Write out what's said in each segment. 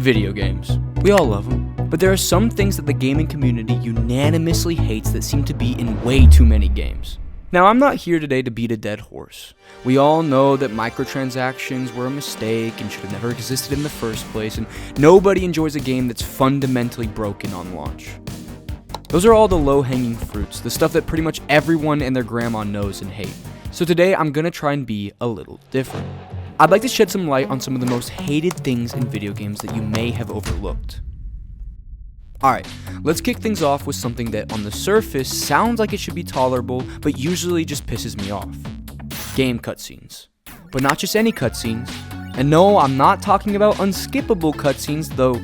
Video games. We all love them. But there are some things that the gaming community unanimously hates that seem to be in way too many games. Now, I'm not here today to beat a dead horse. We all know that microtransactions were a mistake and should have never existed in the first place, and nobody enjoys a game that's fundamentally broken on launch. Those are all the low-hanging fruits, the stuff that pretty much everyone and their grandma knows and hate. So today, I'm gonna try and be a little different. I'd like to shed some light on some of the most hated things in video games that you may have overlooked. Alright, let's kick things off with something that on the surface sounds like it should be tolerable, but usually just pisses me off. Game cutscenes. But not just any cutscenes. And no, I'm not talking about unskippable cutscenes, though,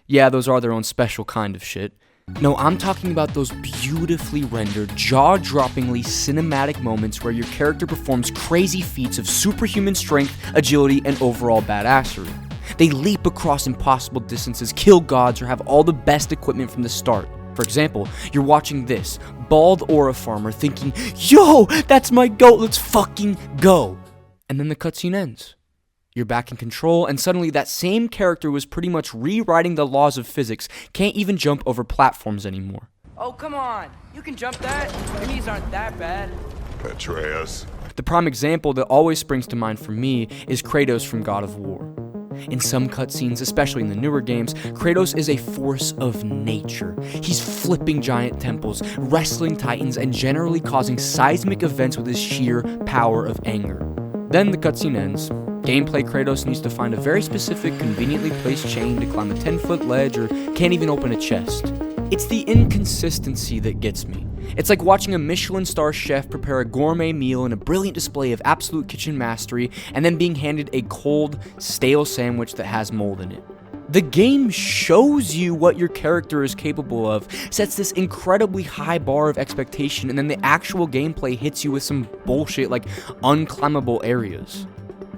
yeah, those are their own special kind of shit. No, I'm talking about those beautifully rendered, jaw-droppingly cinematic moments where your character performs crazy feats of superhuman strength, agility, and overall badassery. They leap across impossible distances, kill gods, or have all the best equipment from the start. For example, you're watching this, bald aura farmer thinking, yo, that's my goat, let's fucking go. And then the cutscene ends. You're back in control, and suddenly that same character was pretty much rewriting the laws of physics, can't even jump over platforms anymore. Oh, come on, you can jump that, your knees aren't that bad. Atreus. The prime example that always springs to mind for me is Kratos from God of War. In some cutscenes, especially in the newer games, Kratos is a force of nature. He's flipping giant temples, wrestling titans, and generally causing seismic events with his sheer power of anger. Then the cutscene ends. Gameplay Kratos needs to find a very specific, conveniently placed chain to climb a 10-foot ledge or can't even open a chest. It's the inconsistency that gets me. It's like watching a Michelin star chef prepare a gourmet meal in a brilliant display of absolute kitchen mastery and then being handed a cold, stale sandwich that has mold in it. The game shows you what your character is capable of, sets this incredibly high bar of expectation, and then the actual gameplay hits you with some bullshit like unclimbable areas.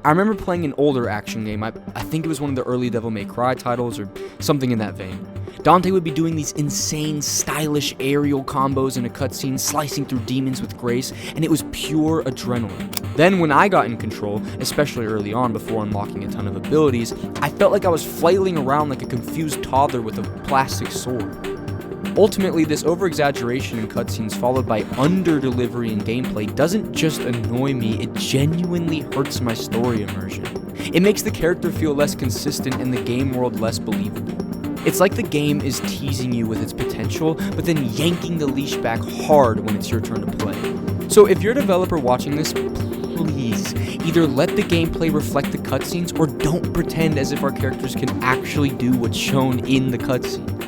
I remember playing an older action game, I think it was one of the early Devil May Cry titles or something in that vein. Dante would be doing these insane, stylish aerial combos in a cutscene, slicing through demons with grace, and it was pure adrenaline. Then when I got in control, especially early on before unlocking a ton of abilities, I felt like I was flailing around like a confused toddler with a plastic sword. Ultimately, this over-exaggeration in cutscenes followed by under-delivery in gameplay doesn't just annoy me, it genuinely hurts my story immersion. It makes the character feel less consistent and the game world less believable. It's like the game is teasing you with its potential, but then yanking the leash back hard when it's your turn to play. So if you're a developer watching this, please, either let the gameplay reflect the cutscenes or don't pretend as if our characters can actually do what's shown in the cutscene.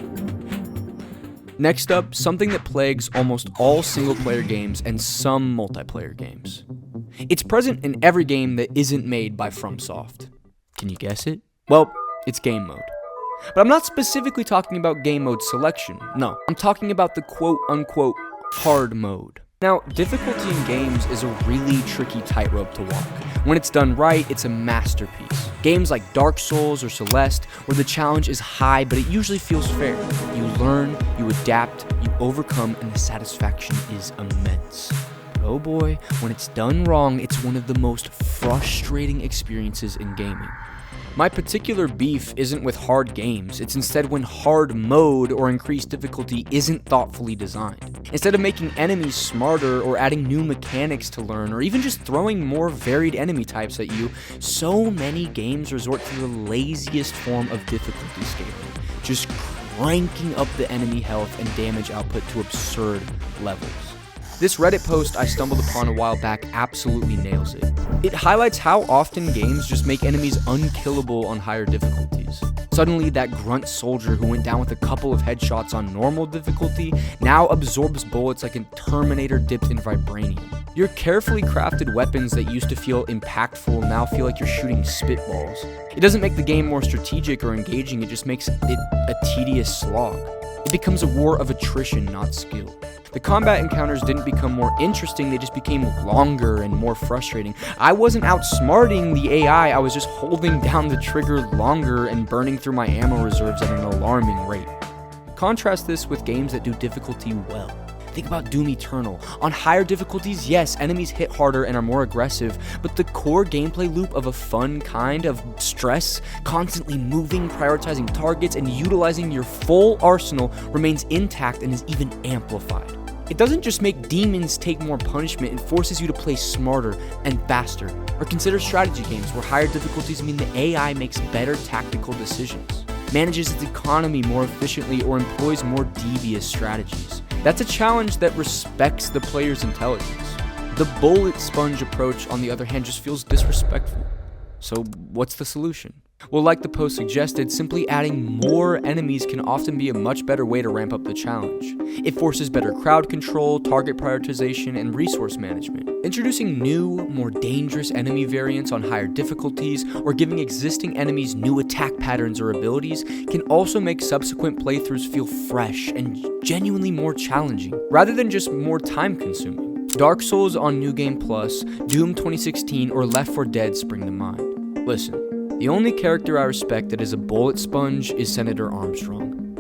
Next up, something that plagues almost all single-player games and some multiplayer games. It's present in every game that isn't made by FromSoft. Can you guess it? Well, it's game mode. But I'm not specifically talking about game mode selection, no. I'm talking about the quote-unquote hard mode. Now, difficulty in games is a really tricky tightrope to walk. When it's done right, it's a masterpiece. Games like Dark Souls or Celeste, where the challenge is high, but it usually feels fair. You learn, you adapt, you overcome, and the satisfaction is immense. But oh boy, when it's done wrong, it's one of the most frustrating experiences in gaming. My particular beef isn't with hard games, it's instead when hard mode or increased difficulty isn't thoughtfully designed. Instead of making enemies smarter or adding new mechanics to learn or even just throwing more varied enemy types at you, so many games resort to the laziest form of difficulty scaling, just cranking up the enemy health and damage output to absurd levels. This Reddit post I stumbled upon a while back absolutely nails it. It highlights how often games just make enemies unkillable on higher difficulties. Suddenly, that grunt soldier who went down with a couple of headshots on normal difficulty now absorbs bullets like a Terminator dipped in vibranium. Your carefully crafted weapons that used to feel impactful now feel like you're shooting spitballs. It doesn't make the game more strategic or engaging, it just makes it a tedious slog. It becomes a war of attrition, not skill. The combat encounters didn't become more interesting, they just became longer and more frustrating. I wasn't outsmarting the AI, I was just holding down the trigger longer and burning through my ammo reserves at an alarming rate. Contrast this with games that do difficulty well. Think about Doom Eternal. On higher difficulties, yes, enemies hit harder and are more aggressive, but the core gameplay loop of a fun kind of stress, constantly moving, prioritizing targets, and utilizing your full arsenal remains intact and is even amplified. It doesn't just make demons take more punishment, it forces you to play smarter and faster. Or consider strategy games where higher difficulties mean the AI makes better tactical decisions, manages its economy more efficiently, or employs more devious strategies. That's a challenge that respects the player's intelligence. The bullet sponge approach, on the other hand, just feels disrespectful. So what's the solution? Well, like the post suggested, simply adding more enemies can often be a much better way to ramp up the challenge. It forces better crowd control, target prioritization, and resource management. Introducing new, more dangerous enemy variants on higher difficulties, or giving existing enemies new attack patterns or abilities can also make subsequent playthroughs feel fresh and genuinely more challenging, rather than just more time-consuming. Dark Souls on New Game Plus, Doom 2016, or Left 4 Dead spring to mind. Listen. The only character I respect that is a bullet sponge is Senator Armstrong.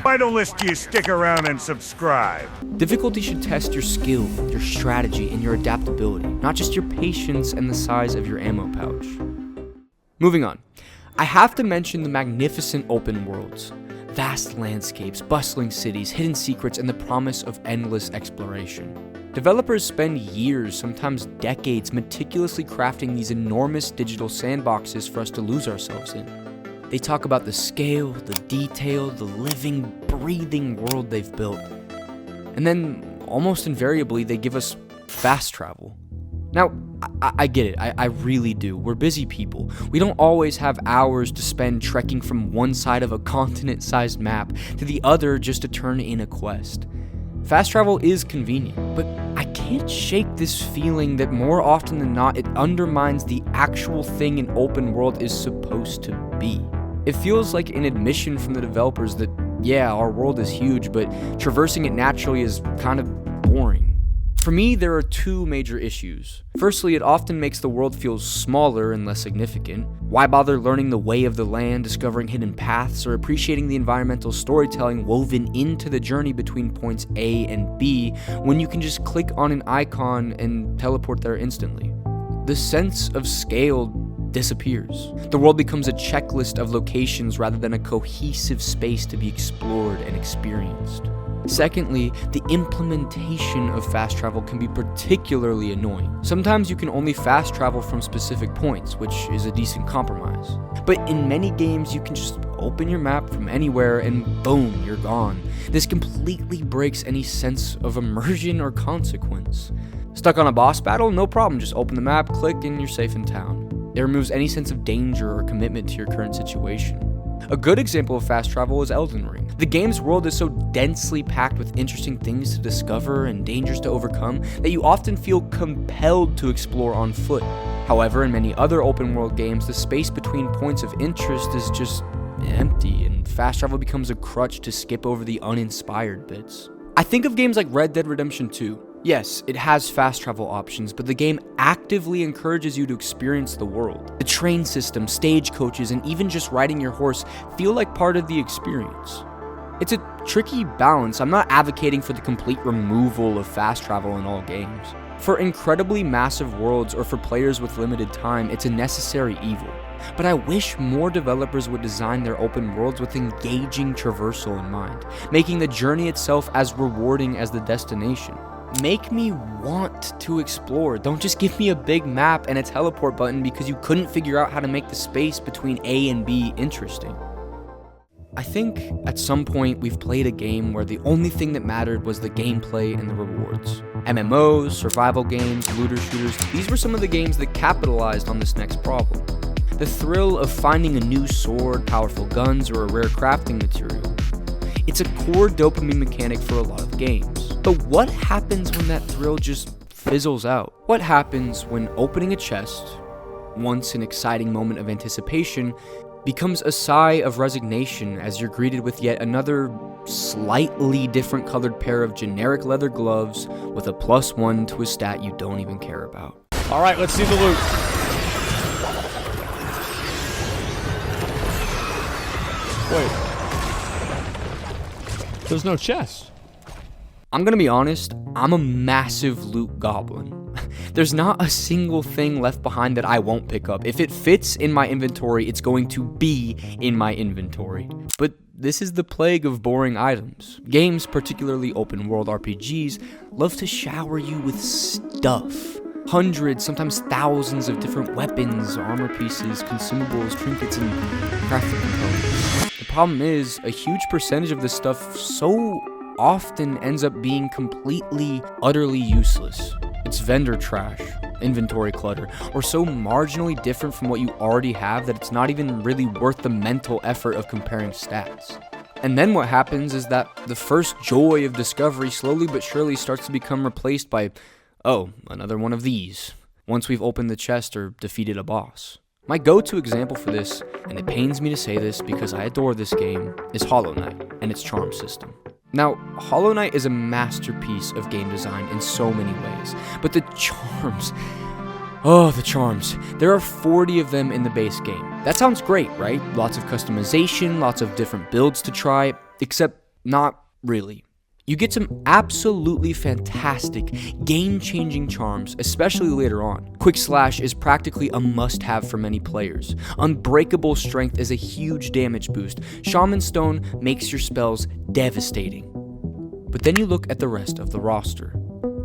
Why don't you stick around and subscribe? Difficulty should test your skill, your strategy, and your adaptability, not just your patience and the size of your ammo pouch. Moving on. I have to mention the magnificent open worlds. Vast landscapes, bustling cities, hidden secrets, and the promise of endless exploration. Developers spend years, sometimes decades, meticulously crafting these enormous digital sandboxes for us to lose ourselves in. They talk about the scale, the detail, the living, breathing world they've built. And then, almost invariably, they give us fast travel. Now, I get it, I really do. We're busy people. We don't always have hours to spend trekking from one side of a continent-sized map to the other just to turn in a quest. Fast travel is convenient, but I can't shake this feeling that more often than not, it undermines the actual thing an open world is supposed to be. It feels like an admission from the developers that, yeah, our world is huge, but traversing it naturally is kind of boring. For me, there are two major issues. Firstly, it often makes the world feel smaller and less significant. Why bother learning the way of the land, discovering hidden paths, or appreciating the environmental storytelling woven into the journey between points A and B when you can just click on an icon and teleport there instantly? The sense of scale disappears. The world becomes a checklist of locations rather than a cohesive space to be explored and experienced. Secondly, the implementation of fast travel can be particularly annoying. Sometimes you can only fast travel from specific points, which is a decent compromise. But in many games, you can just open your map from anywhere and boom, you're gone. This completely breaks any sense of immersion or consequence. Stuck on a boss battle? No problem, just open the map, click, and you're safe in town. It removes any sense of danger or commitment to your current situation. A good example of fast travel is Elden Ring. The game's world is so densely packed with interesting things to discover and dangers to overcome that you often feel compelled to explore on foot. However, in many other open world games, the space between points of interest is just empty, and fast travel becomes a crutch to skip over the uninspired bits. I think of games like Red Dead Redemption 2. Yes, it has fast travel options, but the game actively encourages you to experience the world. The train system, stagecoaches, and even just riding your horse feel like part of the experience. It's a tricky balance. I'm not advocating for the complete removal of fast travel in all games. For incredibly massive worlds or for players with limited time, it's a necessary evil. But I wish more developers would design their open worlds with engaging traversal in mind, making the journey itself as rewarding as the destination. Make me want to explore. Don't just give me a big map and a teleport button because you couldn't figure out how to make the space between A and B interesting. I think at some point we've played a game where the only thing that mattered was the gameplay and the rewards. MMOs, survival games, looter shooters, these were some of the games that capitalized on this next problem. The thrill of finding a new sword, powerful guns, or a rare crafting material. It's a core dopamine mechanic for a lot of games. But what happens when that thrill just fizzles out? What happens when opening a chest, once an exciting moment of anticipation, becomes a sigh of resignation as you're greeted with yet another slightly different colored pair of generic leather gloves with a +1 to a stat you don't even care about? All right, let's see the loot. Wait. There's no chest. I'm gonna be honest, I'm a massive loot goblin. There's not a single thing left behind that I won't pick up. If it fits in my inventory, it's going to be in my inventory. But this is the plague of boring items. Games, particularly open world RPGs, love to shower you with stuff. Hundreds, sometimes thousands of different weapons, armor pieces, consumables, trinkets, and crafting components. The problem is, a huge percentage of this stuff so often ends up being completely, utterly useless. It's vendor trash, inventory clutter, or so marginally different from what you already have that it's not even really worth the mental effort of comparing stats. And then what happens is that the first joy of discovery slowly but surely starts to become replaced by, oh, another one of these, once we've opened the chest or defeated a boss. My go-to example for this, and it pains me to say this because I adore this game, is Hollow Knight and its charm system. Now, Hollow Knight is a masterpiece of game design in so many ways, but the charms, the charms. There are 40 of them in the base game. That sounds great, right? Lots of customization, lots of different builds to try, except not really. You get some absolutely fantastic, game-changing charms, especially later on. Quick Slash is practically a must-have for many players. Unbreakable Strength is a huge damage boost. Shaman Stone makes your spells devastating. But then you look at the rest of the roster.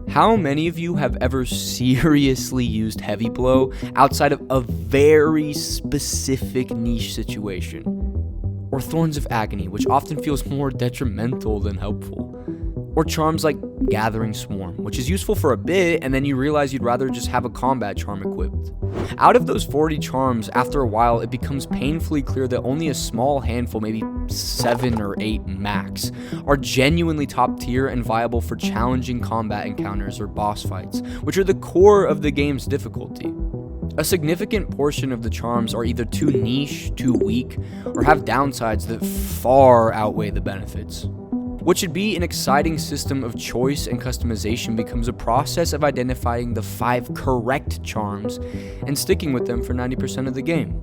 How many of you have ever seriously used Heavy Blow outside of a very specific niche situation? Or Thorns of Agony, which often feels more detrimental than helpful. Or charms like Gathering Swarm, which is useful for a bit, and then you realize you'd rather just have a combat charm equipped. Out of those 40 charms, after a while, it becomes painfully clear that only a small handful, maybe 7 or 8 max, are genuinely top tier and viable for challenging combat encounters or boss fights, which are the core of the game's difficulty. A significant portion of the charms are either too niche, too weak, or have downsides that far outweigh the benefits. What should be an exciting system of choice and customization becomes a process of identifying the 5 correct charms and sticking with them for 90% of the game.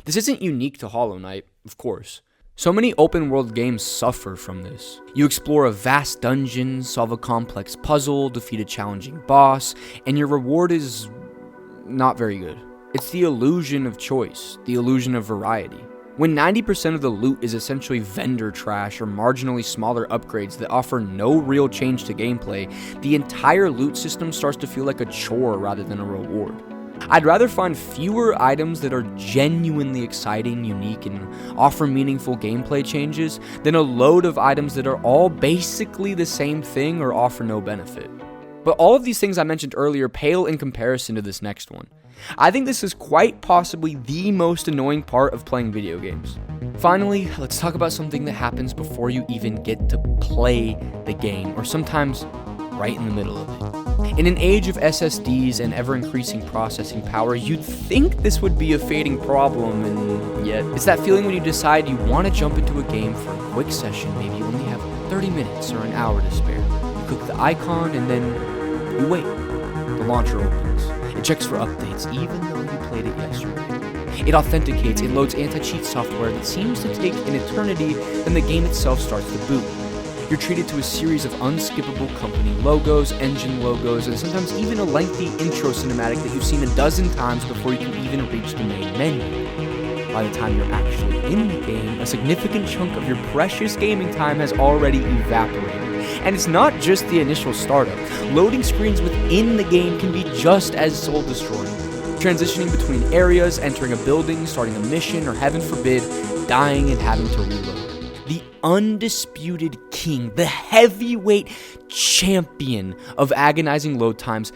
This isn't unique to Hollow Knight, of course. So many open world games suffer from this. You explore a vast dungeon, solve a complex puzzle, defeat a challenging boss, and your reward is not very good. It's the illusion of choice, the illusion of variety. When 90% of the loot is essentially vendor trash or marginally smaller upgrades that offer no real change to gameplay, the entire loot system starts to feel like a chore rather than a reward. I'd rather find fewer items that are genuinely exciting, unique, and offer meaningful gameplay changes than a load of items that are all basically the same thing or offer no benefit. But all of these things I mentioned earlier pale in comparison to this next one. I think this is quite possibly the most annoying part of playing video games. Finally, let's talk about something that happens before you even get to play the game, or sometimes right in the middle of it. In an age of SSDs and ever-increasing processing power, you'd think this would be a fading problem, and yet it's that feeling when you decide you want to jump into a game for a quick session. Maybe you only have 30 minutes or an hour to spare. You click the icon and then you wait. The launcher opens. It checks for updates, even though you played it yesterday. It authenticates, it loads anti-cheat software that seems to take an eternity, then the game itself starts to boot. You're treated to a series of unskippable company logos, engine logos, and sometimes even a lengthy intro cinematic that you've seen a dozen times before you can even reach the main menu. By the time you're actually in the game, a significant chunk of your precious gaming time has already evaporated. And it's not just the initial startup. Loading screens within the game can be just as soul-destroying. Transitioning between areas, entering a building, starting a mission, or heaven forbid, dying and having to reload. The undisputed king, the heavyweight champion of agonizing load times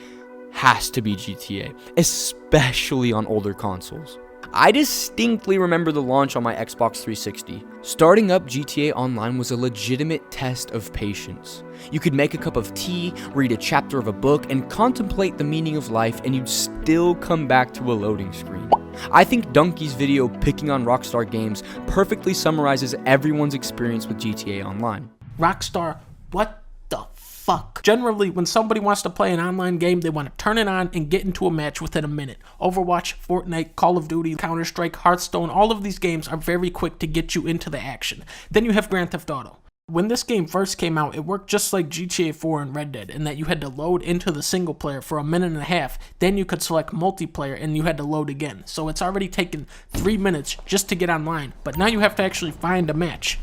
has to be GTA, especially on older consoles. I distinctly remember the launch on my Xbox 360. Starting up GTA Online was a legitimate test of patience. You could make a cup of tea, read a chapter of a book, and contemplate the meaning of life, and you'd still come back to a loading screen. I think Donkey's video picking on Rockstar Games perfectly summarizes everyone's experience with GTA Online. Rockstar, what the fuck? Generally, when somebody wants to play an online game, they want to turn it on and get into a match within a minute. Overwatch, Fortnite, Call of Duty, Counter-Strike, Hearthstone, all of these games are very quick to get you into the action. Then you have Grand Theft Auto. When this game first came out, it worked just like GTA 4 and Red Dead in that you had to load into the single player for a minute and a half, then you could select multiplayer and you had to load again. So it's already taken 3 minutes just to get online, but now you have to actually find a match.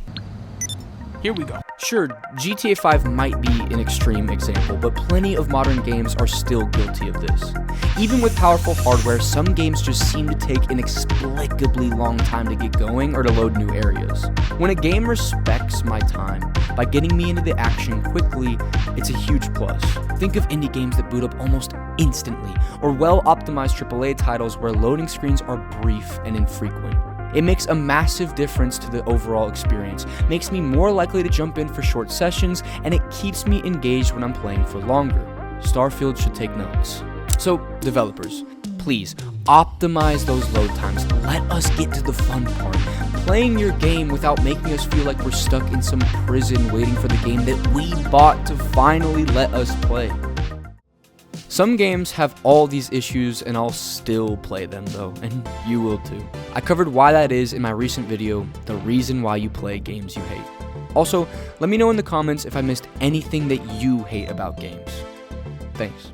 Here we go. Sure, GTA 5 might be an extreme example, but plenty of modern games are still guilty of this. Even with powerful hardware, some games just seem to take inexplicably long time to get going or to load new areas. When a game respects my time by getting me into the action quickly, it's a huge plus. Think of indie games that boot up almost instantly, or well-optimized AAA titles where loading screens are brief and infrequent. It makes a massive difference to the overall experience, makes me more likely to jump in for short sessions, and it keeps me engaged when I'm playing for longer. Starfield should take notes. So, developers, please, optimize those load times. Let us get to the fun part. Playing your game without making us feel like we're stuck in some prison waiting for the game that we bought to finally let us play. Some games have all these issues and I'll still play them though, and you will too. I covered why that is in my recent video, the reason why you play games you hate. Also, let me know in the comments if I missed anything that you hate about games. Thanks.